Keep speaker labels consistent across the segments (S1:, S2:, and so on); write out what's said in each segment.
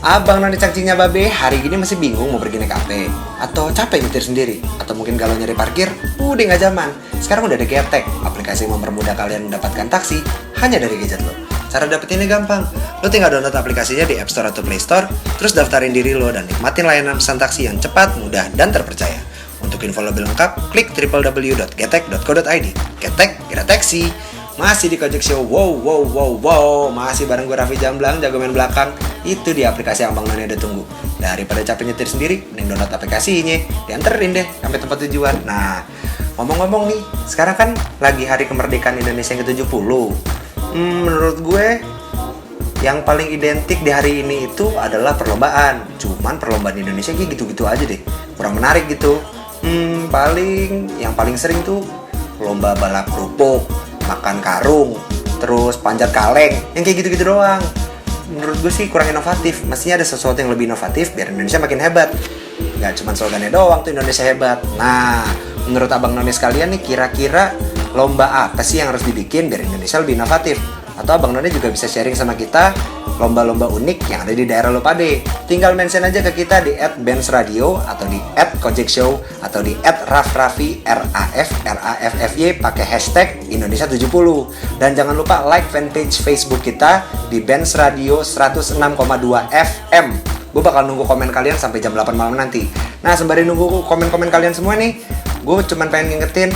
S1: Abang noni cangcingnya babe hari gini masih bingung mau pergi naik kafe, atau capek nyetir sendiri, atau mungkin galau nyari parkir. Udah nggak zaman. Sekarang udah ada Getek, aplikasi yang mempermudah kalian mendapatkan taksi hanya dari gadget lo. Cara dapetinnya gampang. Lo tinggal download aplikasinya di App Store atau Play Store, terus daftarin diri lo dan nikmatin layanan pesan taksi yang cepat, mudah, dan terpercaya. Untuk info lebih lengkap, klik www.getek.co.id. Getek, kira taksi. Masih di Kojek Show, wow. Masih bareng gue Raffi Jamblang, jagoan belakang. Itu di aplikasi yang Bang Noni udah tunggu. Daripada capek nyetir sendiri, mending download aplikasinya, dianterin deh sampai tempat tujuan. Nah, ngomong-ngomong nih, sekarang kan lagi hari kemerdekaan Indonesia yang ke-70. Menurut gue, yang paling identik di hari ini itu adalah perlombaan. Cuman perlombaan Indonesia kayak gitu-gitu aja deh, kurang menarik gitu. Yang paling sering tuh lomba balap kerupuk, makan karung, terus panjat kaleng, yang kayak gitu-gitu doang. Menurut gue sih kurang inovatif. Mestinya ada sesuatu yang lebih inovatif biar Indonesia makin hebat. Gak cuma slogannya doang tuh Indonesia hebat. Nah, menurut abang noni sekalian nih, kira-kira lomba apa sih yang harus dibikin biar Indonesia lebih inovatif? Atau abang noni juga bisa sharing sama kita lomba-lomba unik yang ada di daerah lo pade. Tinggal mention aja ke kita di @bensradio atau di @kojekshow atau di @rafraffi RAFFY pakai hashtag Indonesia70. Dan jangan lupa like fanpage Facebook kita di Benz Radio 106,2 FM. Gue bakal nunggu komen kalian sampai jam 8 malam nanti. Nah, sembari nunggu komen-komen kalian semua nih, gue cuman pengen ngingetin,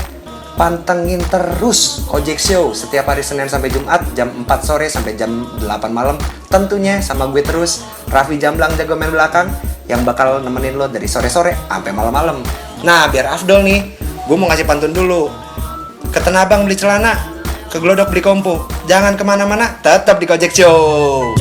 S1: pantengin terus Kojek Show setiap hari Senin sampai Jumat jam 4 sore sampai jam 8 malam. Tentunya sama gue terus, Raffi Jamblang jago main belakang, yang bakal nemenin lo dari sore-sore sampai malam-malam. Nah, biar afdol nih, gue mau ngasih pantun dulu. Ke Tanah Abang beli celana, ke Glodok beli kompo. Jangan kemana-mana, tetap di Kojek Show.